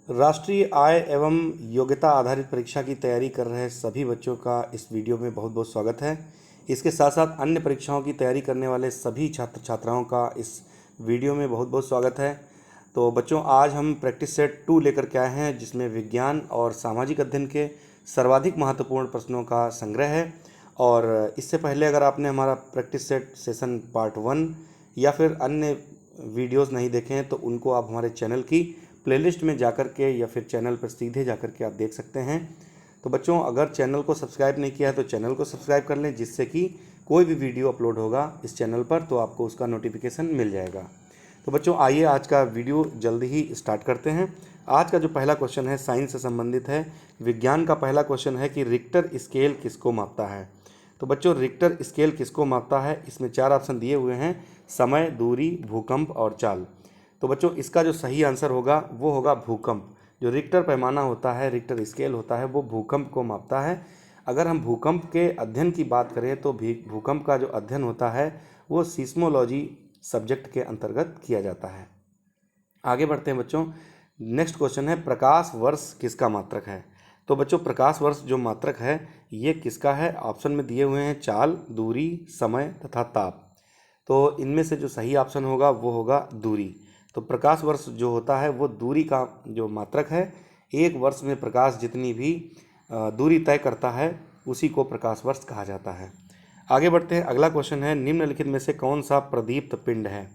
राष्ट्रीय आय एवं योग्यता आधारित परीक्षा की तैयारी कर रहे सभी बच्चों का इस वीडियो में बहुत बहुत स्वागत है। इसके साथ साथ अन्य परीक्षाओं की तैयारी करने वाले सभी छात्र छात्राओं का इस वीडियो में बहुत बहुत स्वागत है। तो बच्चों, आज हम प्रैक्टिस सेट 2 लेकर के आए हैं, जिसमें विज्ञान और सामाजिक अध्ययन के सर्वाधिक महत्वपूर्ण प्रश्नों का संग्रह है। और इससे पहले अगर आपने हमारा प्रैक्टिस सेट सेशन पार्ट 1 या फिर अन्य वीडियोस नहीं देखे हैं तो उनको आप हमारे चैनल की प्लेलिस्ट में जाकर के या फिर चैनल पर सीधे जाकर के आप देख सकते हैं। तो बच्चों, अगर चैनल को सब्सक्राइब नहीं किया है तो चैनल को सब्सक्राइब कर लें, जिससे कि कोई भी वीडियो अपलोड होगा इस चैनल पर तो आपको उसका नोटिफिकेशन मिल जाएगा। तो बच्चों, आइए आज का वीडियो जल्दी ही स्टार्ट करते हैं। आज का जो पहला क्वेश्चन है साइंस से संबंधित है। विज्ञान का पहला क्वेश्चन है कि रिक्टर स्केल किसको मापता है। तो बच्चों, रिक्टर स्केल किसको मापता है, इसमें 4 ऑप्शन दिए हुए हैं: समय, दूरी, भूकंप और चाल। तो बच्चों, इसका जो सही आंसर होगा वो होगा भूकंप। जो रिक्टर पैमाना होता है, रिक्टर स्केल होता है, वो भूकंप को मापता है। अगर हम भूकंप के अध्ययन की बात करें तो भी भूकंप का जो अध्ययन होता है वो सीस्मोलॉजी सब्जेक्ट के अंतर्गत किया जाता है। आगे बढ़ते हैं बच्चों। नेक्स्ट क्वेश्चन है प्रकाश वर्ष किसका मात्रक है। तो बच्चों, प्रकाश वर्ष जो मात्रक है ये किसका है। ऑप्शन में दिए हुए हैं चाल, दूरी, समय तथा ताप। तो इनमें से जो सही ऑप्शन होगा वो होगा दूरी। तो प्रकाश वर्ष जो होता है वो दूरी का जो मात्रक है। एक वर्ष में प्रकाश जितनी भी दूरी तय करता है उसी को प्रकाश वर्ष कहा जाता है। आगे बढ़ते हैं। अगला क्वेश्चन है निम्नलिखित में से कौन सा प्रदीप्त पिंड है।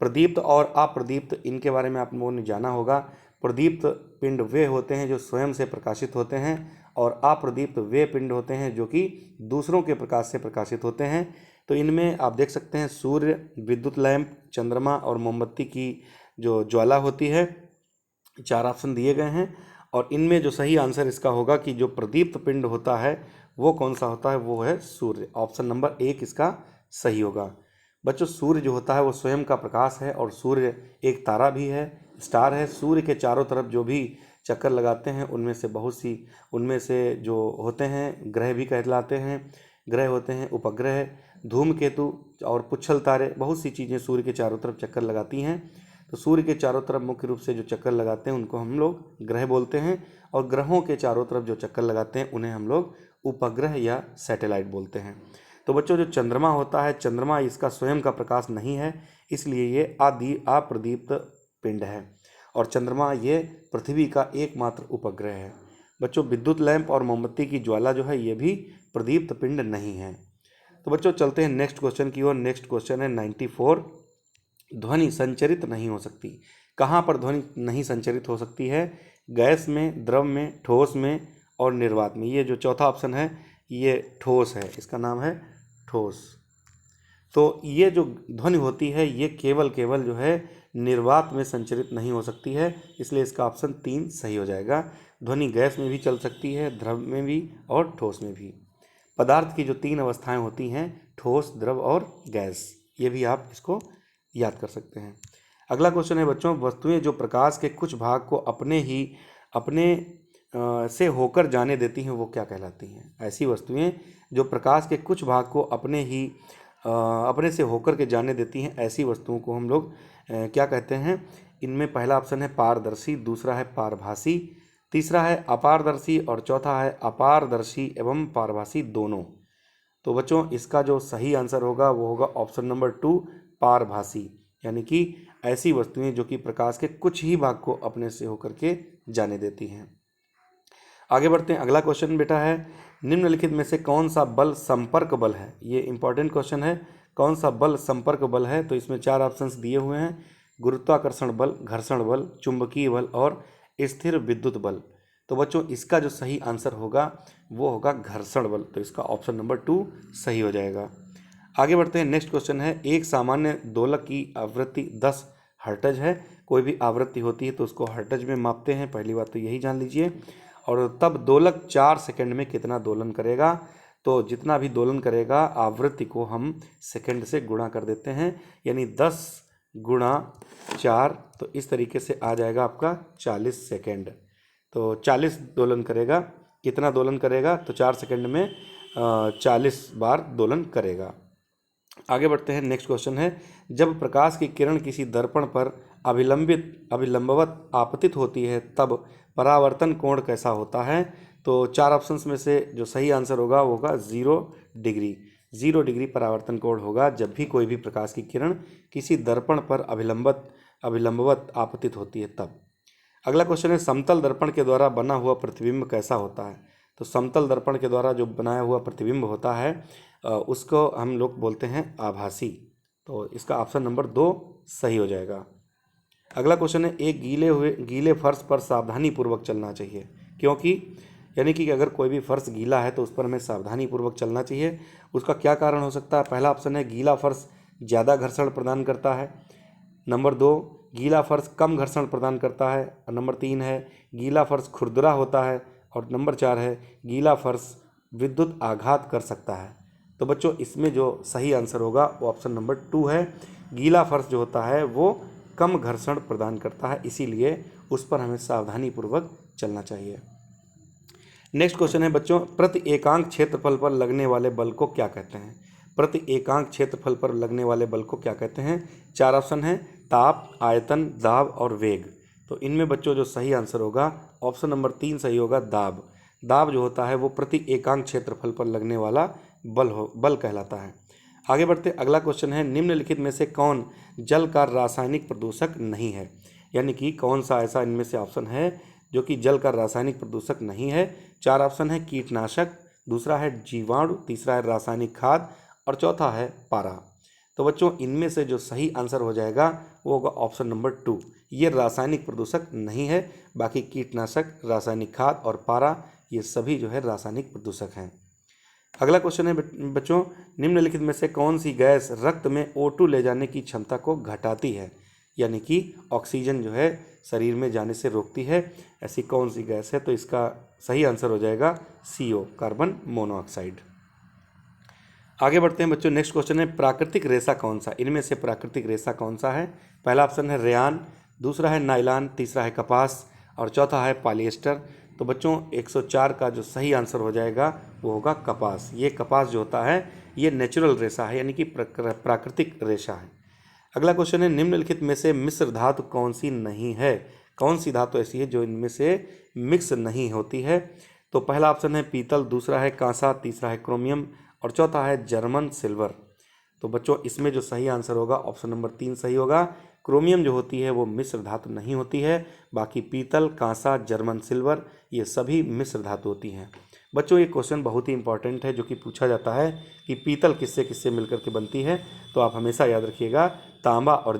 प्रदीप्त और अप्रदीप्त, इनके बारे में आप लोगों ने जाना होगा। प्रदीप्त पिंड वे होते हैं जो स्वयं से प्रकाशित होते हैं, और अप्रदीप्त वे पिंड होते हैं जो कि दूसरों के प्रकाश से प्रकाशित होते हैं। तो इनमें आप देख सकते हैं सूर्य, विद्युत लैंप, चंद्रमा और मोमबत्ती की जो ज्वाला होती है। 4 ऑप्शन दिए गए हैं और इनमें जो सही आंसर इसका होगा कि जो प्रदीप्त पिंड होता है वो कौन सा होता है, वो है सूर्य। ऑप्शन नंबर 1 इसका सही होगा। बच्चों, सूर्य जो होता है वो स्वयं का प्रकाश है और सूर्य एक तारा भी है, स्टार है। सूर्य के चारों तरफ जो भी चक्कर लगाते हैं उनमें से जो होते हैं ग्रह भी कहलाते हैं। ग्रह होते हैं उपग्रह, धूमकेतु और पुच्छल तारे, बहुत सी चीज़ें सूर्य के चारों तरफ चक्कर लगाती हैं। तो सूर्य के चारों तरफ मुख्य रूप से जो चक्कर लगाते हैं उनको हम लोग ग्रह बोलते हैं, और ग्रहों के चारों तरफ जो चक्कर लगाते हैं उन्हें हम लोग उपग्रह या सैटेलाइट बोलते हैं। तो बच्चों, जो चंद्रमा होता है, चंद्रमा इसका स्वयं का प्रकाश नहीं है, इसलिए ये अप्रदीप्त पिंड है, और चंद्रमा ये पृथ्वी का एकमात्र उपग्रह है। बच्चों, विद्युत लैंप और मोमबत्ती की ज्वाला जो है ये भी प्रदीप्त पिंड नहीं है। तो बच्चों, चलते हैं नेक्स्ट क्वेश्चन की ओर। नेक्स्ट क्वेश्चन है 94। ध्वनि संचरित नहीं हो सकती। कहाँ पर ध्वनि नहीं संचरित हो सकती है? गैस में, द्रव में, ठोस में और निर्वात में। ये जो चौथा ऑप्शन है ये ठोस है, इसका नाम है ठोस। तो ये जो ध्वनि होती है ये केवल जो है निर्वात में संचरित नहीं हो सकती है, इसलिए इसका ऑप्शन 3 सही हो जाएगा। ध्वनि गैस में भी चल सकती है, द्रव में भी और ठोस में भी। पदार्थ की जो 3 अवस्थाएं होती हैं, ठोस, द्रव और गैस, ये भी आप इसको याद कर सकते हैं। अगला क्वेश्चन है बच्चों, वस्तुएं जो प्रकाश के कुछ भाग को अपने से होकर जाने देती हैं वो क्या कहलाती हैं। ऐसी वस्तुएं जो प्रकाश के कुछ भाग को अपने से होकर के जाने देती हैं, ऐसी वस्तुओं को हम लोग क्या कहते हैं। इनमें पहला ऑप्शन है पारदर्शी, दूसरा है पारभासी, तीसरा है अपारदर्शी और चौथा है अपारदर्शी एवं पारभासी दोनों। तो बच्चों, इसका जो सही आंसर होगा वो होगा ऑप्शन नंबर 2 पारभासी, यानी कि ऐसी वस्तुएं जो कि प्रकाश के कुछ ही भाग को अपने से होकर के जाने देती हैं। आगे बढ़ते हैं। अगला क्वेश्चन बेटा है निम्नलिखित में से कौन सा बल संपर्क बल है। ये इंपॉर्टेंट क्वेश्चन है, कौन सा बल संपर्क बल है। तो इसमें 4 ऑप्शंस दिए हुए हैं: गुरुत्वाकर्षण बल, घर्षण बल, चुंबकीय बल और स्थिर विद्युत बल। तो बच्चों, इसका जो सही आंसर होगा वो होगा घर्षण बल। तो इसका ऑप्शन नंबर 2 सही हो जाएगा। आगे बढ़ते हैं। नेक्स्ट क्वेश्चन है एक सामान्य दोलक की आवृत्ति 10 हर्ट्ज है। कोई भी आवृत्ति होती है तो उसको हर्ट्ज में मापते हैं, पहली बात तो यही जान लीजिए। और तब दोलक 4 सेकंड में कितना दोलन करेगा। तो जितना भी दोलन करेगा आवृत्ति को हम सेकंड से गुणा कर देते हैं, यानी 10 गुणा 4, तो इस तरीके से आ जाएगा आपका 40 सेकंड। तो 40 दोलन करेगा। कितना दोलन करेगा? तो 4 सेकंड में 40 बार दोलन करेगा। आगे बढ़ते हैं। नेक्स्ट क्वेश्चन है जब प्रकाश की किरण किसी दर्पण पर अभिलंबवत आपतित होती है तब परावर्तन कोण कैसा होता है? तो 4 ऑप्शंस में से जो सही आंसर होगा वो होगा 0 डिग्री। 0 डिग्री परावर्तन कोण होगा जब भी कोई भी प्रकाश की किरण किसी दर्पण पर अभिलंबवत आपतित होती है तब। अगला क्वेश्चन है, समतल दर्पण के द्वारा बना हुआ प्रतिबिंब कैसा होता है? तो समतल दर्पण के द्वारा जो बनाया हुआ प्रतिबिंब होता है उसको हम लोग बोलते हैं आभासी। तो इसका ऑप्शन नंबर 2 सही हो जाएगा। अगला क्वेश्चन है, एक गीले फर्श पर सावधानी पूर्वक चलना चाहिए क्योंकि, यानी कि अगर कोई भी फर्श गीला है तो उस पर हमें सावधानी पूर्वक चलना चाहिए। उसका क्या कारण हो सकता है? पहला ऑप्शन है, गीला फर्श ज़्यादा घर्षण प्रदान करता है। नंबर 2, गीला फर्श कम घर्षण प्रदान करता है। और नंबर 3 है, गीला फर्श खुरदरा होता है। और नंबर 4 है, गीला फर्श विद्युत आघात कर सकता है। तो बच्चों इसमें जो सही आंसर होगा वो ऑप्शन नंबर 2 है। गीला फर्श जो होता है वो कम घर्षण प्रदान करता है, इसीलिए उस पर हमें सावधानीपूर्वक चलना चाहिए। नेक्स्ट क्वेश्चन है बच्चों, प्रति एकांक क्षेत्रफल पर लगने वाले बल को क्या कहते हैं? प्रति एकांक क्षेत्रफल पर लगने वाले बल को क्या कहते हैं? 4 ऑप्शन हैं, ताप, आयतन, दाब और वेग। तो इनमें बच्चों जो सही आंसर होगा ऑप्शन नंबर 3 सही होगा, दाब। दाब जो होता है वो प्रति एकांक क्षेत्रफल पर लगने वाला बल कहलाता है। आगे बढ़ते, अगला क्वेश्चन है, निम्नलिखित में से कौन जल का रासायनिक प्रदूषक नहीं है? यानी कि कौन सा ऐसा इनमें से ऑप्शन है जो कि जल का रासायनिक प्रदूषक नहीं है? 4 ऑप्शन है, कीटनाशक, दूसरा है जीवाणु, तीसरा है रासायनिक खाद और चौथा है पारा। तो बच्चों इनमें से जो सही आंसर हो जाएगा वो होगा ऑप्शन नंबर 2, ये रासायनिक प्रदूषक नहीं है। बाकी कीटनाशक, रासायनिक खाद और पारा ये सभी जो है रासायनिक प्रदूषक हैं। अगला क्वेश्चन है बच्चों, निम्नलिखित में से कौन सी गैस रक्त में O2 ले जाने की क्षमता को घटाती है? यानी कि ऑक्सीजन जो है शरीर में जाने से रोकती है, ऐसी कौन सी गैस है? तो इसका सही आंसर हो जाएगा CO, कार्बन मोनोऑक्साइड। आगे बढ़ते हैं बच्चों, नेक्स्ट क्वेश्चन है, प्राकृतिक रेशा कौन सा? इनमें से प्राकृतिक रेशा कौन सा है? पहला ऑप्शन है रेयान, दूसरा है नायलॉन, तीसरा है कपास और चौथा है पॉलिएस्टर। तो बच्चों 104 का जो सही आंसर हो जाएगा वो होगा कपास। ये कपास जो होता है ये नेचुरल रेशा है, यानी कि प्राकृतिक रेशा है। अगला क्वेश्चन है, निम्नलिखित में से मिश्र धातु कौन सी नहीं है? कौन सी धातु ऐसी है जो इनमें से मिक्स नहीं होती है? तो पहला ऑप्शन है पीतल, दूसरा है कांसा, तीसरा है क्रोमियम और चौथा है जर्मन सिल्वर। तो बच्चों इसमें जो सही आंसर होगा ऑप्शन नंबर 3 सही होगा। क्रोमियम जो होती है वो मिश्र धातु नहीं होती है, बाकी पीतल, कांसा, जर्मन सिल्वर ये सभी मिश्र धातु होती हैं। बच्चों ये क्वेश्चन बहुत ही इंपॉर्टेंट है जो कि पूछा जाता है कि पीतल किससे किससे मिलकर के बनती है? तो आप हमेशा याद रखिएगा, तांबा और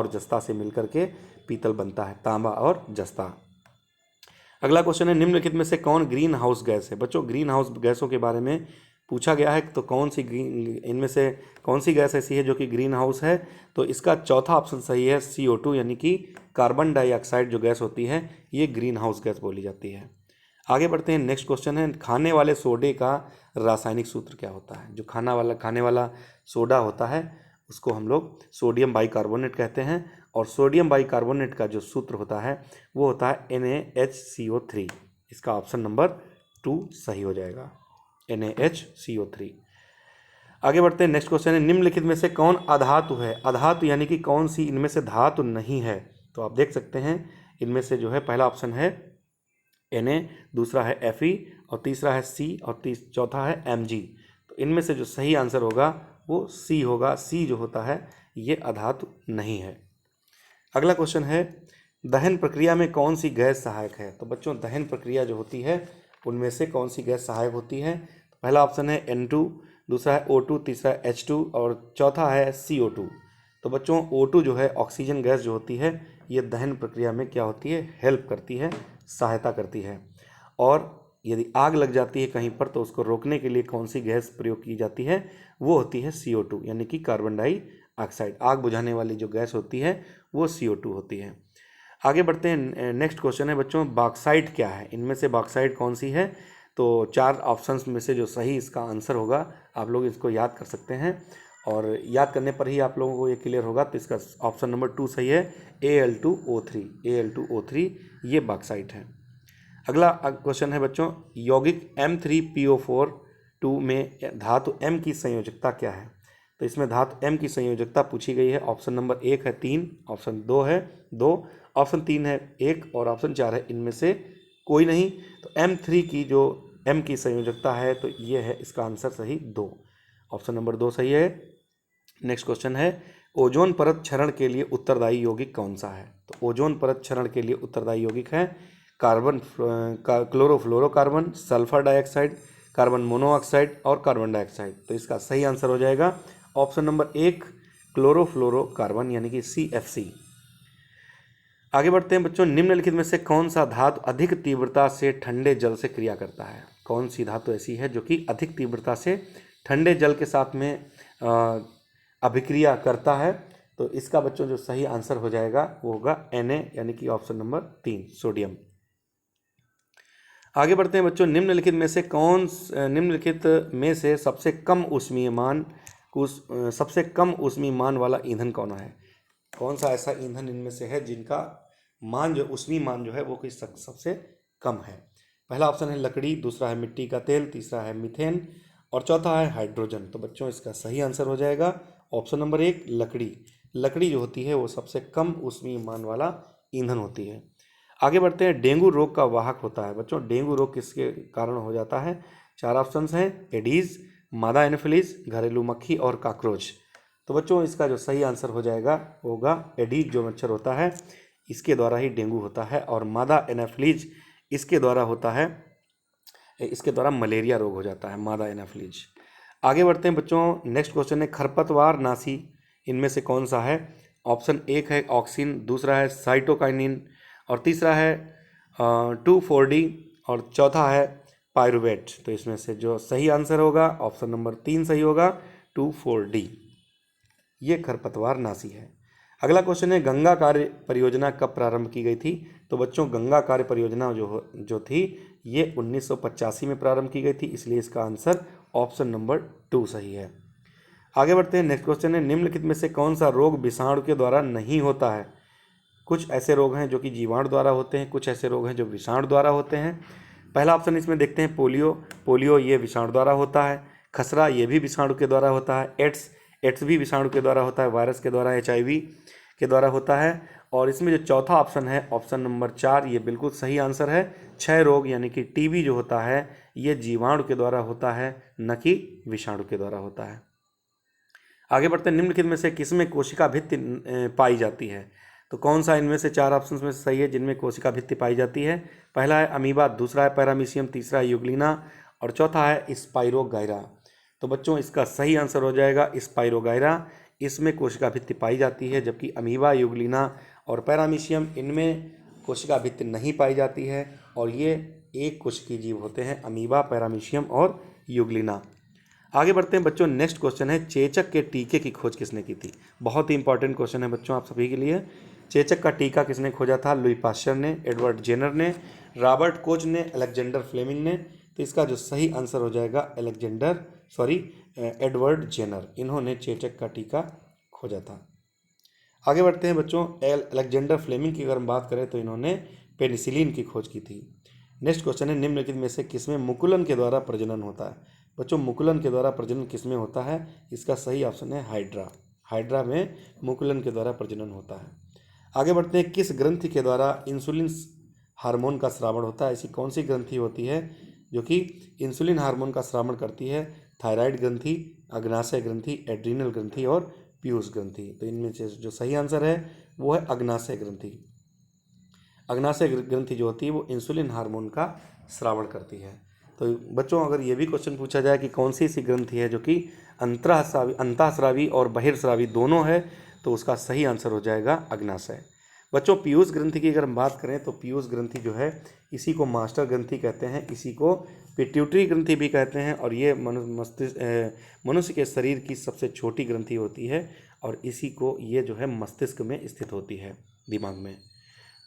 जस्ता से मिलकर के पीतल बनता है, तांबा और जस्ता। अगला क्वेश्चन है, निम्नलिखित में से कौन ग्रीन हाउस गैस है? बच्चों ग्रीन हाउस गैसों के बारे में पूछा गया है, तो इनमें से कौन सी गैस ऐसी है जो कि ग्रीन हाउस है? तो इसका चौथा ऑप्शन सही है, CO2, यानी कि कार्बन डाइऑक्साइड जो गैस होती है ये ग्रीन हाउस गैस बोली जाती है। आगे बढ़ते हैं, नेक्स्ट क्वेश्चन है, खाने वाले सोडे का रासायनिक सूत्र क्या होता है? जो खाने वाला सोडा होता है उसको हम लोग सोडियम बाइकार्बोनेट कहते हैं और सोडियम बाइकार्बोनेट का जो सूत्र होता है वो होता है NaHCO3। इसका ऑप्शन नंबर 2 सही हो जाएगा, NaHCO3। आगे बढ़ते हैं, नेक्स्ट क्वेश्चन है, निम्नलिखित में से कौन अधातु है? अधातु यानी कि कौन सी इनमें से धातु नहीं है? तो आप देख सकते हैं इनमें से जो है पहला ऑप्शन है Na, दूसरा है Fe और तीसरा है C और चौथा है Mg। तो इनमें से जो सही आंसर होगा वो C होगा। C जो होता है ये अधातु नहीं है। अगला क्वेश्चन है, दहन प्रक्रिया में कौन सी गैस सहायक है? तो बच्चों दहन प्रक्रिया जो होती है उनमें से कौन सी गैस सहायक होती है? पहला ऑप्शन है N2, दूसरा है O2, तीसरा है H2 और चौथा है CO2। तो बच्चों O2 जो है ऑक्सीजन गैस जो होती है ये दहन प्रक्रिया में क्या होती है? हेल्प करती है, सहायता करती है। और यदि आग लग जाती है कहीं पर तो उसको रोकने के लिए कौन सी गैस प्रयोग की जाती है? वो होती है CO2, यानी कि कार्बन डाइऑक्साइड। आग बुझाने वाली जो गैस होती है वो CO2 होती है। आगे बढ़ते हैं, नेक्स्ट क्वेश्चन है बच्चों, बॉक्साइट क्या है? इनमें से बॉक्साइट कौन सी है? तो 4 ऑप्शंस में से जो सही इसका आंसर होगा आप लोग इसको याद कर सकते हैं और याद करने पर ही आप लोगों को ये क्लियर होगा। तो इसका ऑप्शन नंबर 2 सही है, Al2O3 ये बॉक्साइट है। अगला क्वेश्चन है बच्चों, यौगिक M3PO4 में धातु M की संयोजकता क्या है? तो इसमें धातु M की संयोजकता पूछी गई है। ऑप्शन नंबर 1 है 3, ऑप्शन 2 है 2, ऑप्शन 3 है 1 और ऑप्शन 4 है इनमें से कोई नहीं। तो M3 की जो M की संयोजकता है तो ये है इसका आंसर सही 2, ऑप्शन नंबर 2 सही है। नेक्स्ट क्वेश्चन है ओजोन परत क्षरण के लिए उत्तरदायी यौगिक कौन सा है? तो ओजोन परत क्षरण के लिए उत्तरदायी यौगिक है carbon chlorofluorocarbon, sulphur dioxide, carbon monoxide और कार्बन डाइऑक्साइड। तो इसका सही आंसर हो जाएगा ऑप्शन नंबर 1 क्लोरोफ्लोरोकार्बन यानी कि CFC। आगे बढ़ते हैं बच्चों, निम्नलिखित में से कौन सा धातु अधिक तीव्रता से ठंडे जल से क्रिया करता है? कौन सी धातु ऐसी है जो कि अधिक तीव्रता से ठंडे जल के साथ में अभिक्रिया करता है? तो इसका बच्चों जो सही आंसर हो जाएगा वो होगा Na यानी कि ऑप्शन नंबर 3 सोडियम। आगे बढ़ते हैं बच्चों, निम्नलिखित में से सबसे कम ऊष्मीय मान वाला ईंधन कौन है? कौन सा ऐसा ईंधन इनमें से है जिनका मान जो ऊष्मीय मान जो है वो किस सबसे कम है? पहला ऑप्शन है लकड़ी, दूसरा है मिट्टी का तेल, तीसरा है मीथेन और चौथा है हाइड्रोजन। तो बच्चों इसका सही आंसर हो जाएगा ऑप्शन नंबर 1 लकड़ी। लकड़ी जो होती है वो सबसे कम ऊष्मीय मान वाला ईंधन होती है। आगे बढ़ते हैं, डेंगू रोग का वाहक होता है। बच्चों डेंगू रोग किसके कारण हो जाता है? 4 ऑप्शंस हैं, एडीज, मादा एनोफिलीज, घरेलू मक्खी और काकरोच। तो बच्चों इसका जो सही आंसर हो जाएगा होगा एडीज जो मच्छर होता है इसके द्वारा ही डेंगू होता है, और मादा एनाफिलीज इसके द्वारा होता है, इसके द्वारा मलेरिया रोग हो जाता है, मादा एनाफिलीज। आगे बढ़ते हैं बच्चों, नेक्स्ट क्वेश्चन है खरपतवार नाशी इनमें से कौन सा है? ऑप्शन 1 है ऑक्सिन, दूसरा है साइटोकाइनिन और तीसरा है 2,4-D और चौथा है पायरुवेट। तो इसमें से जो सही आंसर होगा ऑप्शन नंबर 3 सही होगा 2,4-D, ये खरपतवार नाशी है। अगला क्वेश्चन है गंगा कार्य परियोजना कब प्रारंभ की गई थी? तो बच्चों गंगा कार्य परियोजना जो थी ये 1985 में प्रारंभ की गई थी, इसलिए इसका आंसर ऑप्शन नंबर 2 सही है। आगे बढ़ते हैं, नेक्स्ट क्वेश्चन है निम्नलिखित में से कौन सा रोग विषाणु के द्वारा नहीं होता है? कुछ ऐसे रोग हैं जो कि जीवाणु द्वारा होते हैं, कुछ ऐसे रोग हैं जो विषाणु द्वारा होते हैं। पहला ऑप्शन इसमें देखते हैं पोलियो ये विषाणु द्वारा होता है। खसरा ये भी विषाणु के द्वारा होता है। एड्स भी विषाणु के द्वारा होता है, वायरस के द्वारा, HIV के द्वारा होता है। और इसमें जो चौथा ऑप्शन है ऑप्शन नंबर 4 ये बिल्कुल सही आंसर है। क्षय रोग यानी कि TB जो होता है ये जीवाणु के द्वारा होता है, न कि विषाणु के द्वारा होता है। आगे बढ़ते हैं, निम्नलिखित में से किसमें कोशिका भित्ति पाई जाती है? तो कौन सा इनमें से 4 ऑप्शंस में से सही है जिनमें कोशिका भित्ति पाई जाती है? पहला है अमीबा, दूसरा है पैरामीशियम, तीसरा है यूग्लिना और चौथा है स्पाइरोगाइरा। तो बच्चों इसका सही आंसर हो जाएगा स्पाइरोगाइरा, इसमें कोशिका भित्ति पाई जाती है, जबकि अमीबा, यूग्लिना और पैरामीशियम इनमें कोशिका भित्ति नहीं पाई जाती है और ये एक कोशिकीय जीव होते हैं, अमीबा, पैरामीशियम और यूग्लिना। आगे बढ़ते हैं बच्चों, नेक्स्ट क्वेश्चन है चेचक के टीके की खोज किसने की थी? बहुत ही इंपॉर्टेंट क्वेश्चन है बच्चों आप सभी के लिए। चेचक का टीका किसने खोजा था? लुई पाश्चर ने, एडवर्ड जेनर ने, रॉबर्ट कोच ने, अलेक्जेंडर फ्लेमिंग ने। तो इसका जो सही आंसर हो जाएगा एडवर्ड जेनर, इन्होंने चेचक का टीका खोजा था। आगे बढ़ते हैं बच्चों, अलेक्जेंडर फ्लेमिंग की अगर हम बात करें तो इन्होंने पेनिसिलिन की खोज की थी। नेक्स्ट क्वेश्चन है निम्नलिखित में से किसमें मुकुलन के द्वारा प्रजनन होता है? बच्चों मुकुलन के द्वारा प्रजनन किसमें होता है? इसका सही ऑप्शन है हाइड्रा में मुकुलन के द्वारा प्रजनन होता है। आगे बढ़ते हैं, किस ग्रंथि के द्वारा इंसुलिन हार्मोन का स्रावण होता है? ऐसी कौन सी ग्रंथि होती है जो कि इंसुलिन हार्मोन का स्रावण करती है? थायराइड ग्रंथि, अग्नाशय ग्रंथि, एड्रीनल ग्रंथि और पीयूष ग्रंथि। तो इनमें से जो सही आंसर है वो है अग्नाशय ग्रंथि। अग्नाशय ग्रंथि जो होती है वो इंसुलिन हार्मोन का स्रावण करती है। तो बच्चों अगर ये भी क्वेश्चन पूछा जाए कि कौन सी ऐसी ग्रंथि है जो कि अंतःस्रावी और बहिर्स्रावी दोनों है, तो उसका सही आंसर हो जाएगा अग्नाशय। बच्चों पीयूष ग्रंथि की अगर हम बात करें तो पीयूष ग्रंथि जो है इसी को मास्टर ग्रंथि कहते हैं, इसी को पिट्यूटरी ग्रंथि भी कहते हैं, और ये मनुष्य के शरीर की सबसे छोटी ग्रंथि होती है और इसी को ये जो है मस्तिष्क में स्थित होती है, दिमाग में।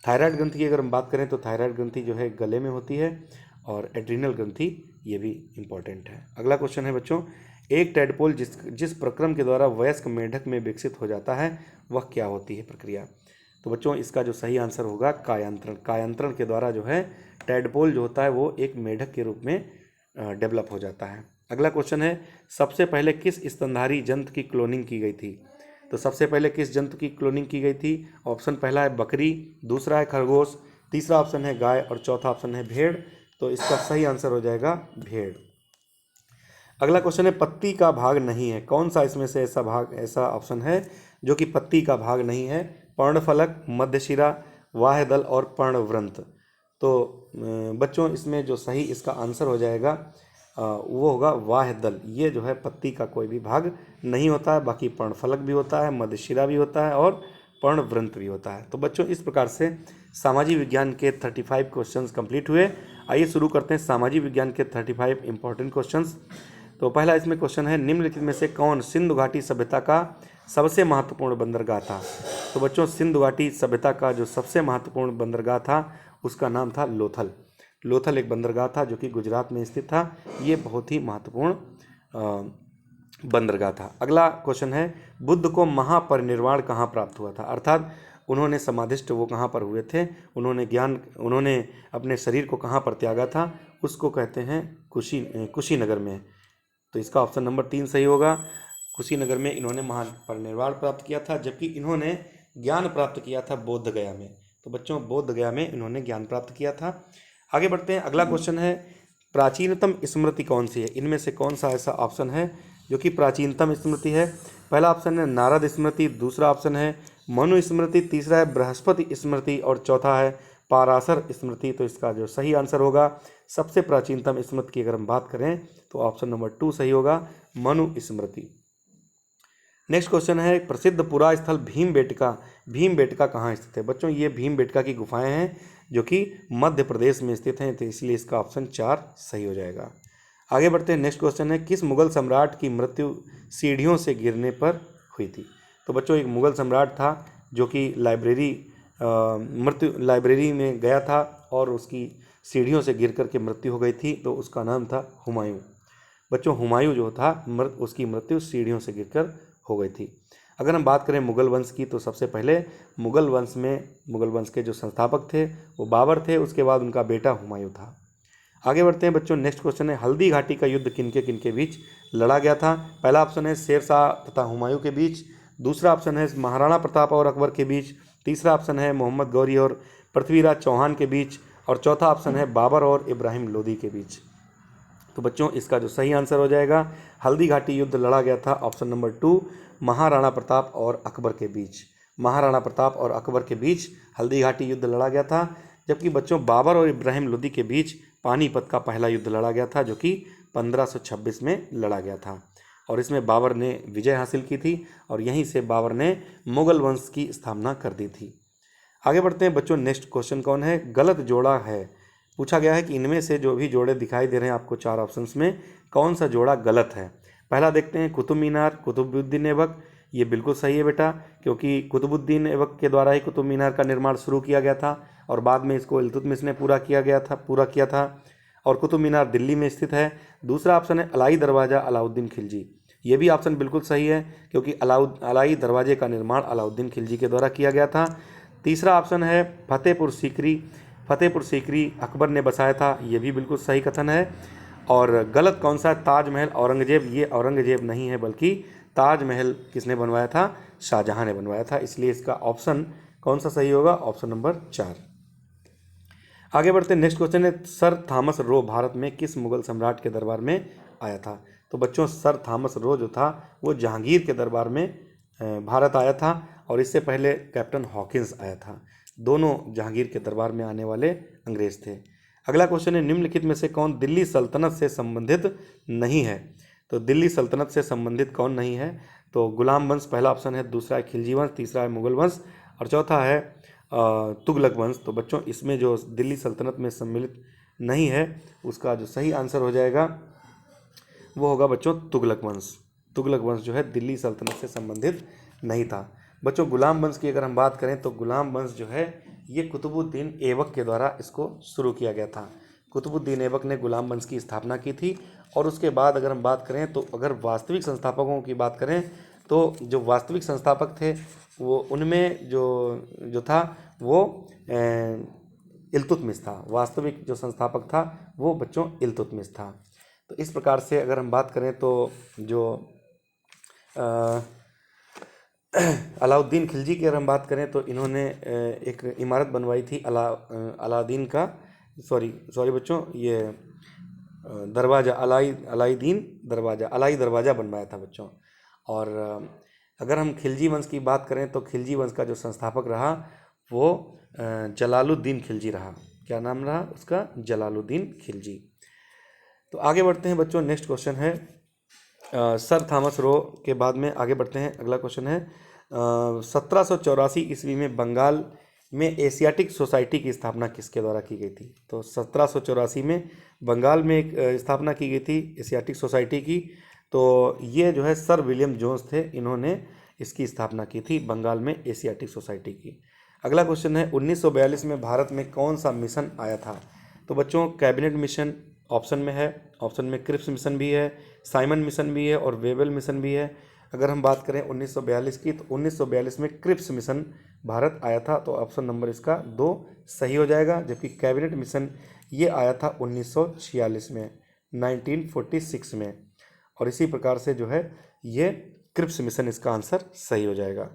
थायराइड ग्रंथि की अगर हम बात करें तो थायराइड ग्रंथि जो है गले में होती है, और एड्रीनल ग्रंथि ये भी इम्पॉर्टेंट है। अगला क्वेश्चन है बच्चों, एक टैडपोल जिस प्रक्रम के द्वारा वयस्क मेंढक में विकसित हो जाता है वह क्या होती है प्रक्रिया? तो बच्चों इसका जो सही आंसर होगा कायांतरण के द्वारा जो है टैडपोल जो होता है वो एक मेंढक के रूप में डेवलप हो जाता है। अगला क्वेश्चन है, सबसे पहले किस स्तनधारी जंतु की क्लोनिंग की गई थी? तो सबसे पहले किस जंतु की क्लोनिंग की गई थी? ऑप्शन पहला है बकरी, दूसरा है खरगोश, तीसरा ऑप्शन है गाय और चौथा ऑप्शन है भेड़। तो इसका सही आंसर हो जाएगा भेड़। अगला क्वेश्चन है, पत्ती का भाग नहीं है, कौन सा इसमें से ऐसा ऑप्शन है जो कि पत्ती का भाग नहीं है? पर्णफलक, मध्यशिरा, वाह्यदल और पर्णवृंत। तो बच्चों इसमें जो सही इसका आंसर हो जाएगा वो होगा वाह्यदल। ये जो है पत्ती का कोई भी भाग नहीं होता है, बाकी पर्णफलक भी होता है, मध्यशिरा भी होता है और पर्णवृंत भी होता है। तो बच्चों इस प्रकार से सामाजिक विज्ञान के 35 क्वेश्चंस कंप्लीट हुए। आइए शुरू करते हैं सामाजिक विज्ञान के 35 इंपॉर्टेंट क्वेश्चंस। तो पहला इसमें क्वेश्चन है, निम्नलिखित में से कौन सिंधु घाटी सभ्यता का सबसे महत्वपूर्ण बंदरगाह था? तो बच्चों सिंधु घाटी सभ्यता का जो सबसे महत्वपूर्ण बंदरगाह था उसका नाम था लोथल। लोथल एक बंदरगाह था जो कि गुजरात में स्थित था। ये बहुत ही महत्वपूर्ण बंदरगाह था। अगला क्वेश्चन है, बुद्ध को महापरिनिर्वाण कहाँ प्राप्त हुआ था? अर्थात उन्होंने समाधिष्ट वो कहाँ पर हुए थे, उन्होंने अपने शरीर को कहाँ पर त्यागा था? उसको कहते हैं कुशीनगर में। तो इसका ऑप्शन नंबर 3 सही होगा। कुशीनगर में इन्होंने महापरिनिर्वाण प्राप्त किया था, जबकि इन्होंने ज्ञान प्राप्त किया था बोध गया में। तो बच्चों बोध गया में इन्होंने ज्ञान प्राप्त किया था। आगे बढ़ते हैं। अगला क्वेश्चन है, प्राचीनतम स्मृति कौन सी है? इनमें से कौन सा ऐसा ऑप्शन है जो कि प्राचीनतम स्मृति है? पहला ऑप्शन है नारद स्मृति, दूसरा ऑप्शन है मनु स्मृति, तीसरा है बृहस्पति स्मृति और चौथा है पाराशर स्मृति। तो इसका जो सही आंसर होगा, सबसे प्राचीनतम स्मृति की अगर हम बात करें तो ऑप्शन नंबर 2 सही होगा, मनु स्मृति। नेक्स्ट क्वेश्चन है, प्रसिद्ध पुरा स्थल भीमबेटका कहाँ स्थित है? बच्चों ये भीमबेटका की गुफाएं हैं जो कि मध्य प्रदेश में स्थित हैं, तो इसलिए इसका ऑप्शन 4 सही हो जाएगा। आगे बढ़ते हैं। नेक्स्ट क्वेश्चन है, किस मुगल सम्राट की मृत्यु सीढ़ियों से गिरने पर हुई थी? तो बच्चों एक मुगल सम्राट था जो कि लाइब्रेरी में गया था और उसकी सीढ़ियों से गिर कर के मृत्यु हो गई थी। तो उसका नाम था हुमायूं। बच्चों हुमायूं जो था उसकी मृत्यु सीढ़ियों से गिरकर हो गई थी। अगर हम बात करें मुगल वंश की, तो सबसे पहले मुगल वंश के जो संस्थापक थे वो बाबर थे, उसके बाद उनका बेटा हुमायूं था। आगे बढ़ते हैं बच्चों। नेक्स्ट क्वेश्चन है, हल्दी घाटी का युद्ध किनके बीच लड़ा गया था? पहला ऑप्शन है शेरशाह तथा हुमायूं के बीच, दूसरा ऑप्शन है महाराणा प्रताप और अकबर के बीच, तीसरा ऑप्शन है मोहम्मद गौरी और पृथ्वीराज चौहान के बीच और चौथा ऑप्शन है बाबर और इब्राहिम लोदी के बीच। तो बच्चों इसका जो सही आंसर हो जाएगा, हल्दी घाटी युद्ध लड़ा गया था ऑप्शन नंबर 2, महाराणा प्रताप और अकबर के बीच। महाराणा प्रताप और अकबर के बीच हल्दी घाटी युद्ध लड़ा गया था। जबकि बच्चों बाबर और इब्राहिम लोदी के बीच पानीपत का पहला युद्ध लड़ा गया था जो कि 1526 में लड़ा गया था और इसमें बाबर ने विजय हासिल की थी और यहीं से बाबर ने मुगल वंश की स्थापना कर दी थी। आगे बढ़ते हैं बच्चों। नेक्स्ट क्वेश्चन कौन है, गलत जोड़ा है? पूछा गया है कि इनमें से जो भी जोड़े दिखाई दे रहे हैं आपको 4 ऑप्शंस में, कौन सा जोड़ा गलत है? पहला देखते हैं कुतुब मीनार, कुतुबुद्दीन ऐबक। ये बिल्कुल सही है बेटा, क्योंकि कुतुबुद्दीन ऐबक के द्वारा ही कुतुब मीनार का निर्माण शुरू किया गया था और बाद में इसको इल्तुतमिश ने पूरा किया था और कुतुब मीनार दिल्ली में स्थित है। दूसरा ऑप्शन है अलाई दरवाज़ा, अलाउद्दीन खिलजी। ये भी ऑप्शन बिल्कुल सही है, क्योंकि अलाई दरवाजे का निर्माण अलाउद्दीन खिलजी के द्वारा किया गया था। तीसरा ऑप्शन है फतेहपुर सीकरी अकबर ने बसाया था। ये भी बिल्कुल सही कथन है। और गलत कौन सा, ताजमहल औरंगजेब? ये औरंगजेब नहीं है, बल्कि ताजमहल किसने बनवाया था? शाहजहां ने बनवाया था। इसलिए इसका ऑप्शन कौन सा सही होगा? Option number 4। आगे बढ़ते हैं। नेक्स्ट क्वेश्चन है, सर थॉमस रो भारत में किस मुगल सम्राट के दरबार में आया था? तो बच्चों सर थॉमस रो जो था वो जहांगीर के दरबार में भारत आया था और इससे पहले कैप्टन हॉकिंस आया था। दोनों जहांगीर के दरबार में आने वाले अंग्रेज थे। अगला क्वेश्चन है, निम्नलिखित में से कौन दिल्ली सल्तनत से संबंधित नहीं है? तो दिल्ली सल्तनत से संबंधित कौन नहीं है? तो गुलाम वंश पहला ऑप्शन है, दूसरा है खिलजी वंश, तीसरा है मुगल वंश और चौथा है तुगलक वंश। तो बच्चों इसमें जो दिल्ली सल्तनत में सम्मिलित नहीं है उसका जो सही आंसर हो जाएगा वो होगा बच्चों तुगलक वंश। तुगलक वंश जो है दिल्ली सल्तनत से संबंधित नहीं था। बच्चों गुलाम वंश की अगर हम बात करें तो गुलाम वंश जो है ये कुतुबुद्दीन ऐबक के द्वारा इसको शुरू किया गया था। कुतुबुद्दीन ऐबक ने गुलाम वंश की स्थापना की थी और उसके बाद अगर हम बात करें तो अगर वास्तविक संस्थापकों की बात करें तो जो वास्तविक संस्थापक थे वो उनमें जो था वो इल्तुतमिश था। वास्तविक जो संस्थापक था वो बच्चों इल्तुतमिश था। तो इस प्रकार से अगर हम बात करें तो जो अलाउद्दीन खिलजी की अगर हम बात करें तो इन्होंने एक इमारत बनवाई थी अलाउद्दीन का सॉरी बच्चों, ये दरवाज़ा अलाउद्दीन दरवाज़ा अलाई दरवाज़ा बनवाया था बच्चों। और अगर हम खिलजी वंश की बात करें तो खिलजी वंश का जो संस्थापक रहा वो जलालुद्दीन खिलजी रहा। क्या नाम रहा उसका? जलालुद्दीन खिलजी। तो आगे बढ़ते हैं बच्चों, नेक्स्ट क्वेश्चन है सर थॉमस रो के बाद में आगे बढ़ते हैं। अगला क्वेश्चन है 1784 ईस्वी में बंगाल में एशियाटिक सोसाइटी की स्थापना किसके द्वारा की गई थी? तो 1784 में बंगाल में एक स्थापना की गई थी एशियाटिक सोसाइटी की। तो ये जो है सर विलियम जोन्स थे, इन्होंने इसकी स्थापना की थी बंगाल में एशियाटिक सोसाइटी की। अगला क्वेश्चन है 1942 में भारत में कौन सा मिशन आया था? तो बच्चों कैबिनेट मिशन ऑप्शन में है, ऑप्शन में क्रिप्स मिशन भी है, साइमन मिशन भी है और वेबल मिशन भी है। अगर हम बात करें 1942 की तो 1942 में क्रिप्स मिशन भारत आया था, तो ऑप्शन नंबर इसका 2 सही हो जाएगा। जबकि कैबिनेट मिशन ये आया था 1946 में, 1946 में। और इसी प्रकार से जो है ये क्रिप्स मिशन इसका आंसर सही हो जाएगा।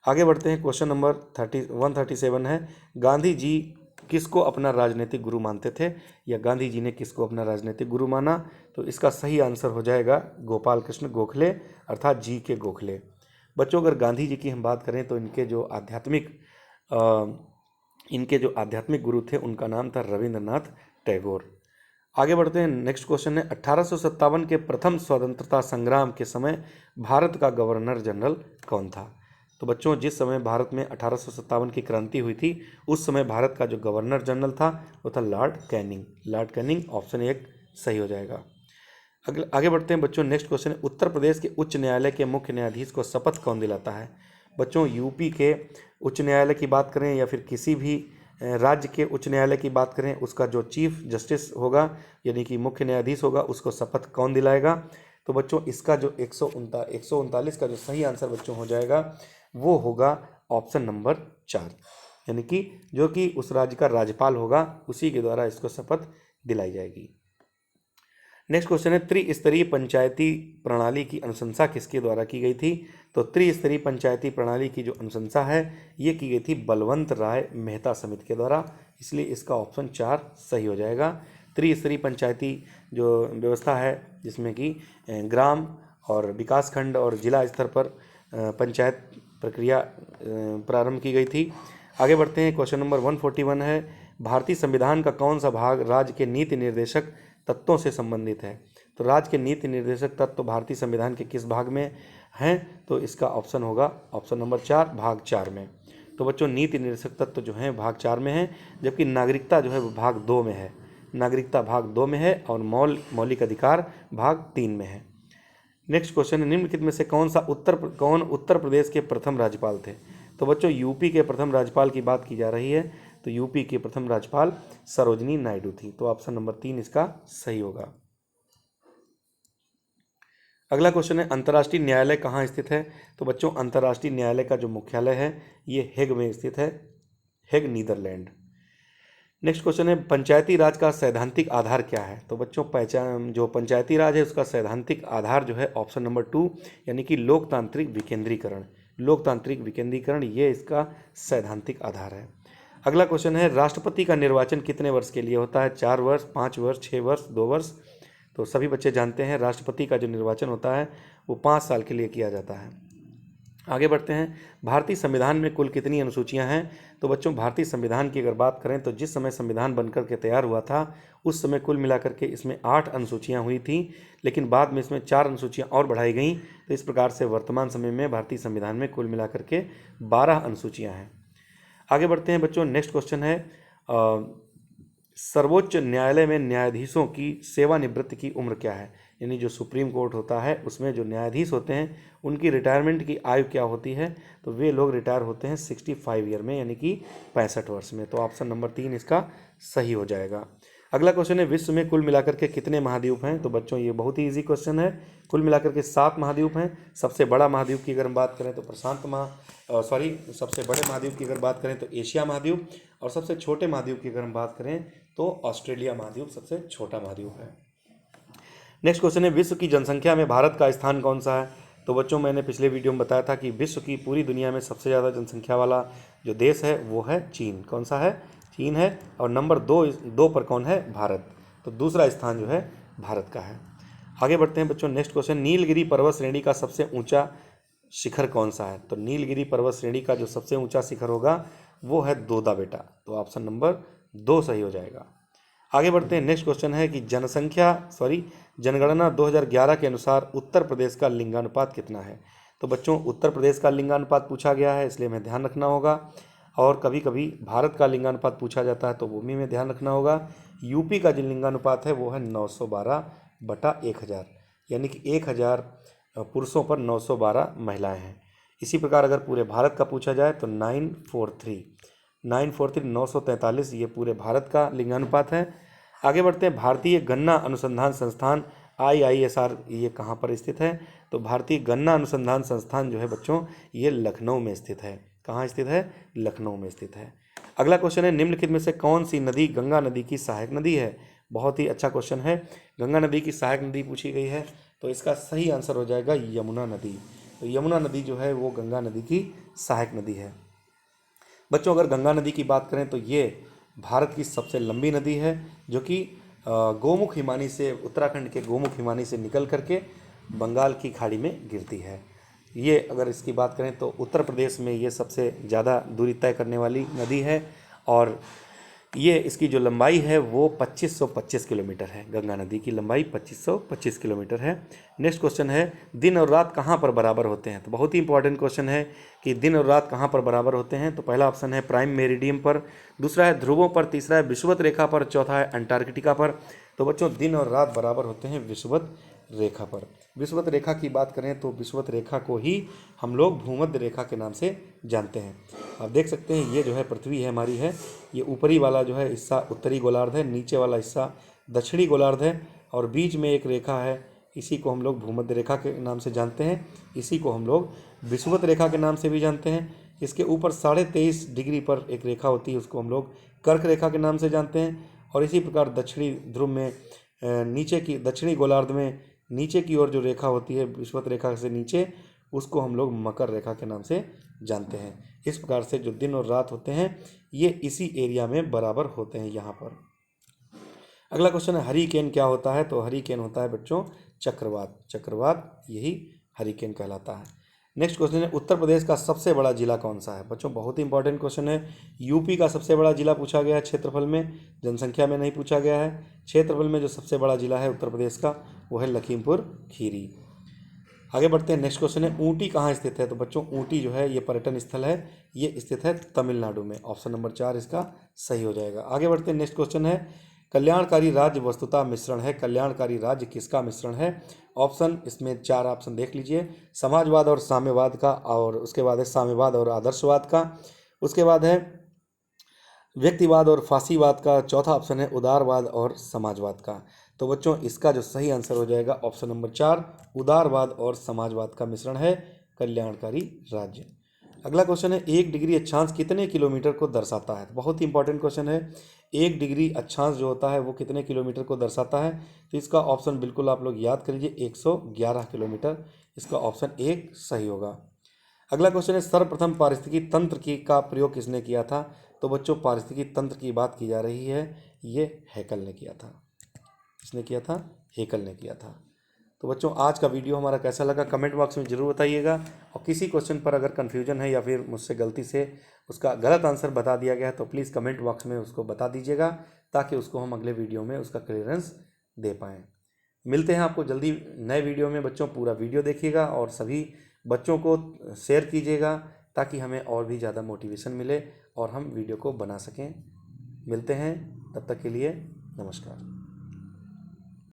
आगे बढ़ते हैं, क्वेश्चन नंबर 137 है गांधी जी किसको अपना राजनीतिक गुरु मानते थे, या गांधी जी ने किसको अपना राजनीतिक गुरु माना? तो इसका सही आंसर हो जाएगा गोपाल कृष्ण गोखले अर्थात जी के गोखले। बच्चों अगर गांधी जी की हम बात करें तो इनके जो आध्यात्मिक गुरु थे उनका नाम था रविंद्रनाथ टैगोर। आगे बढ़ते हैं, नेक्स्ट क्वेश्चन है 1857 के प्रथम स्वतंत्रता संग्राम के समय भारत का गवर्नर जनरल कौन था? तो बच्चों जिस समय भारत में 1857 की क्रांति हुई थी उस समय भारत का जो गवर्नर जनरल था वो था Lord Canning. Lord Canning option 1 सही हो जाएगा। आगे बढ़ते हैं बच्चों, नेक्स्ट क्वेश्चन है उत्तर प्रदेश के उच्च न्यायालय के मुख्य न्यायाधीश को शपथ कौन दिलाता है? बच्चों यूपी के उच्च न्यायालय की बात करें या फिर किसी भी राज्य के उच्च न्यायालय की बात करें, उसका जो चीफ जस्टिस होगा यानी कि मुख्य न्यायाधीश होगा उसको शपथ कौन दिलाएगा? तो बच्चों इसका जो 139 का जो सही आंसर बच्चों हो जाएगा वो होगा ऑप्शन नंबर 4, यानी कि जो कि उस राज्य का राज्यपाल होगा उसी के द्वारा इसको शपथ दिलाई जाएगी। नेक्स्ट क्वेश्चन है त्रिस्तरीय पंचायती प्रणाली की अनुशंसा किसके द्वारा की गई थी? तो त्रिस्तरीय पंचायती प्रणाली की जो अनुशंसा है ये की गई थी बलवंत राय मेहता समिति के द्वारा, इसलिए इसका ऑप्शन 4 सही हो जाएगा। त्रिस्तरीय पंचायती जो व्यवस्था है जिसमें कि ग्राम और विकास खंड और जिला स्तर पर पंचायत प्रक्रिया प्रारंभ की गई थी। आगे बढ़ते हैं, क्वेश्चन नंबर 141 है भारतीय संविधान का कौन सा भाग राज्य के नीति निर्देशक तत्वों से संबंधित है? तो राज्य के नीति निर्देशक तत्व भारतीय संविधान के किस भाग में हैं? तो इसका ऑप्शन होगा ऑप्शन नंबर 4 भाग 4 में। तो बच्चों नीति निर्देशक तत्व जो हैं भाग 4 में है, जबकि नागरिकता जो है वो भाग 2 में है। नागरिकता भाग 2 में है और मौलिक अधिकार भाग 3 में है। नेक्स्ट क्वेश्चन है निम्नलिखित में से कौन उत्तर प्रदेश के प्रथम राज्यपाल थे? तो बच्चों यूपी के प्रथम राज्यपाल की बात की जा रही है, तो यूपी के प्रथम राज्यपाल सरोजनी नायडू थी, तो ऑप्शन नंबर 3 इसका सही होगा। अगला क्वेश्चन है अंतर्राष्ट्रीय न्यायालय कहाँ स्थित है? तो बच्चों अंतर्राष्ट्रीय न्यायालय का जो मुख्यालय है ये हेग में स्थित है, हेग नीदरलैंड। नेक्स्ट क्वेश्चन है पंचायती राज का सैद्धांतिक आधार क्या है? तो बच्चों जो पंचायती राज है उसका सैद्धांतिक आधार जो है ऑप्शन नंबर 2 यानी कि लोकतांत्रिक विकेंद्रीकरण। लोकतांत्रिक विकेंद्रीकरण ये इसका सैद्धांतिक आधार है। अगला क्वेश्चन है राष्ट्रपति का निर्वाचन कितने वर्ष के लिए होता है? 4 वर्ष, 5 वर्ष, 6 वर्ष, 2 वर्ष? तो सभी बच्चे जानते हैं राष्ट्रपति का जो निर्वाचन होता है वो 5 साल के लिए किया जाता है। आगे बढ़ते हैं, भारतीय संविधान में कुल कितनी अनुसूचियां हैं? तो बच्चों भारतीय संविधान की अगर बात करें तो जिस समय संविधान बनकर के तैयार हुआ था उस समय कुल मिलाकर के इसमें 8 अनुसूचियां हुई थी, लेकिन बाद में इसमें 4 अनुसूचियां और बढ़ाई गई। तो इस प्रकार से वर्तमान समय में भारतीय संविधान में कुल मिलाकर के 12 अनुसूचियां हैं। आगे बढ़ते हैं बच्चों, नेक्स्ट क्वेश्चन है सर्वोच्च न्यायालय में न्यायाधीशों की सेवानिवृत्ति की उम्र क्या है? यानी जो सुप्रीम कोर्ट होता है उसमें जो न्यायाधीश होते हैं उनकी रिटायरमेंट की आयु क्या होती है? तो वे लोग रिटायर होते हैं 65 ईयर में यानी कि 65 वर्ष में, तो ऑप्शन नंबर 3 इसका सही हो जाएगा। अगला क्वेश्चन है विश्व में कुल मिलाकर के कितने महाद्वीप हैं? तो बच्चों ये बहुत ही ईजी क्वेश्चन है। कुल मिलाकर के 7 महाद्वीप हैं। सबसे बड़ा महाद्वीप की अगर हम बात करें तो सबसे बड़े महाद्वीप की अगर बात करें तो एशिया महाद्वीप, और सबसे छोटे महाद्वीप की अगर हम बात करें तो ऑस्ट्रेलिया महाद्वीप सबसे छोटा महाद्वीप है। नेक्स्ट क्वेश्चन है, विश्व की जनसंख्या में भारत का स्थान कौन सा है? तो बच्चों मैंने पिछले वीडियो में बताया था कि विश्व की पूरी दुनिया में सबसे ज़्यादा जनसंख्या वाला जो देश है वो है चीन। कौन सा है? चीन है। और नंबर दो पर कौन है? भारत। तो दूसरा स्थान जो है भारत का है। आगे बढ़ते हैं बच्चों, नेक्स्ट क्वेश्चन, नीलगिरी पर्वत श्रेणी का सबसे ऊंचा शिखर कौन सा है? तो नीलगिरी पर्वत श्रेणी का जो सबसे ऊंचा शिखर होगा वो है दोदा बेटा। तो ऑप्शन नंबर 2 सही हो जाएगा। आगे बढ़ते हैं, नेक्स्ट क्वेश्चन है कि जनगणना 2011 के अनुसार उत्तर प्रदेश का लिंगानुपात कितना है? तो बच्चों उत्तर प्रदेश का लिंगानुपात पूछा गया है, इसलिए हमें ध्यान रखना होगा। और कभी कभी भारत का लिंगानुपात पूछा जाता है तो वो भी हमें ध्यान रखना होगा। यूपी का जो लिंगानुपात है वो है 912/1000, यानी कि 1000 पुरुषों पर 912 महिलाएं हैं। इसी प्रकार अगर पूरे भारत का पूछा जाए तो 943 ये पूरे भारत का लिंगानुपात है। आगे बढ़ते हैं, भारतीय गन्ना अनुसंधान संस्थान IISR ये कहाँ पर स्थित है? तो भारतीय गन्ना अनुसंधान संस्थान जो है बच्चों ये लखनऊ में स्थित है। कहाँ स्थित है? लखनऊ में स्थित है। अगला क्वेश्चन है, निम्नलिखित में से कौन सी नदी गंगा नदी की सहायक नदी है? बहुत ही अच्छा क्वेश्चन है। गंगा नदी की सहायक नदी पूछी गई है तो इसका सही आंसर हो जाएगा यमुना नदी। तो यमुना नदी जो है वो गंगा नदी की सहायक नदी है। बच्चों अगर गंगा नदी की बात करें तो ये भारत की सबसे लंबी नदी है, जो कि गोमुख हिमानी से, उत्तराखंड के गोमुख हिमानी से निकल करके बंगाल की खाड़ी में गिरती है। ये अगर इसकी बात करें तो उत्तर प्रदेश में ये सबसे ज़्यादा दूरी तय करने वाली नदी है और ये इसकी जो लंबाई है वो 2525 किलोमीटर है। गंगा नदी की लंबाई 2525 किलोमीटर है। नेक्स्ट क्वेश्चन है, दिन और रात कहाँ पर बराबर होते हैं? तो बहुत ही इंपॉर्टेंट क्वेश्चन है कि दिन और रात कहाँ पर बराबर होते हैं। तो पहला ऑप्शन है प्राइम मेरिडियम पर, दूसरा है ध्रुवों पर, तीसरा है विषुवत रेखा पर, चौथा है अंटार्कटिका पर। तो बच्चों दिन और रात बराबर होते हैं विषुवत रेखा पर। विषुवत रेखा की बात करें तो विषुवत रेखा को ही हम लोग भूमध्य रेखा के नाम से जानते हैं। आप देख सकते हैं ये जो है पृथ्वी है हमारी है, ये ऊपरी वाला जो है हिस्सा उत्तरी गोलार्ध है, नीचे वाला हिस्सा दक्षिणी गोलार्ध है और बीच में एक रेखा है, इसी को हम लोग भूमध्य रेखा के नाम से जानते हैं। इसी को हम लोग विषुवत रेखा के नाम से भी जानते हैं। इसके ऊपर 23.5 डिग्री पर एक रेखा होती है, उसको हम लोग कर्क रेखा के नाम से जानते हैं। और इसी प्रकार दक्षिणी ध्रुव में नीचे की, दक्षिणी गोलार्ध में नीचे की ओर जो रेखा होती है विषुवत रेखा से नीचे, उसको हम लोग मकर रेखा के नाम से जानते हैं। इस प्रकार से जो दिन और रात होते हैं ये इसी एरिया में बराबर होते हैं यहाँ पर। अगला क्वेश्चन है, हरिकेन क्या होता है? तो हरिकेन होता है बच्चों चक्रवात। चक्रवात यही हरिकेन कहलाता है। नेक्स्ट क्वेश्चन है, उत्तर प्रदेश का सबसे बड़ा जिला कौन सा है? बच्चों बहुत ही इंपॉर्टेंट क्वेश्चन है। यूपी का सबसे बड़ा जिला पूछा गया है क्षेत्रफल में, जनसंख्या में नहीं पूछा गया है। क्षेत्रफल में जो सबसे बड़ा जिला है उत्तर प्रदेश का वो है लखीमपुर खीरी। आगे बढ़ते हैं, नेक्स्ट क्वेश्चन है, ऊटी कहाँ स्थित है? तो बच्चों ऊटी जो है ये पर्यटन स्थल है, ये स्थित है तमिलनाडु में। ऑप्शन नंबर 4 इसका सही हो जाएगा। आगे बढ़ते हैं, नेक्स्ट क्वेश्चन है, कल्याणकारी राज्य वस्तुतः मिश्रण है। कल्याणकारी राज्य किसका मिश्रण है? ऑप्शन इसमें 4 ऑप्शन देख लीजिए, समाजवाद और साम्यवाद का, और उसके बाद है साम्यवाद और आदर्शवाद का, उसके बाद है व्यक्तिवाद और फासीवाद का, चौथा ऑप्शन है उदारवाद और समाजवाद का। तो बच्चों इसका जो सही आंसर हो जाएगा ऑप्शन नंबर 4, उदारवाद और समाजवाद का मिश्रण है कल्याणकारी राज्य। अगला क्वेश्चन है, 1 डिग्री अक्षांश कितने किलोमीटर को दर्शाता है? तो बहुत ही इंपॉर्टेंट क्वेश्चन है। 1 डिग्री अक्षांश जो होता है वो कितने किलोमीटर को दर्शाता है? तो इसका ऑप्शन बिल्कुल आप लोग याद कर लीजिए, 111 किलोमीटर। इसका ऑप्शन 1 सही होगा। अगला क्वेश्चन है, सर्वप्रथम पारिस्थितिकी तंत्र की का प्रयोग किसने किया था? तो बच्चों पारिस्थितिकी तंत्र की बात की जा रही है, ये हैकल ने किया था। किसने किया था? हैकल ने किया था। तो बच्चों आज का वीडियो हमारा कैसा लगा कमेंट बॉक्स में ज़रूर बताइएगा, और किसी क्वेश्चन पर अगर कन्फ्यूजन है या फिर मुझसे गलती से उसका गलत आंसर बता दिया गया है तो प्लीज़ कमेंट बॉक्स में उसको बता दीजिएगा, ताकि उसको हम अगले वीडियो में उसका क्लियरेंस दे पाएँ। मिलते हैं आपको जल्दी नए वीडियो में। बच्चों पूरा वीडियो देखिएगा और सभी बच्चों को शेयर कीजिएगा, ताकि हमें और भी ज़्यादा मोटिवेशन मिले और हम वीडियो को बना सकें। मिलते हैं, तब तक के लिए नमस्कार।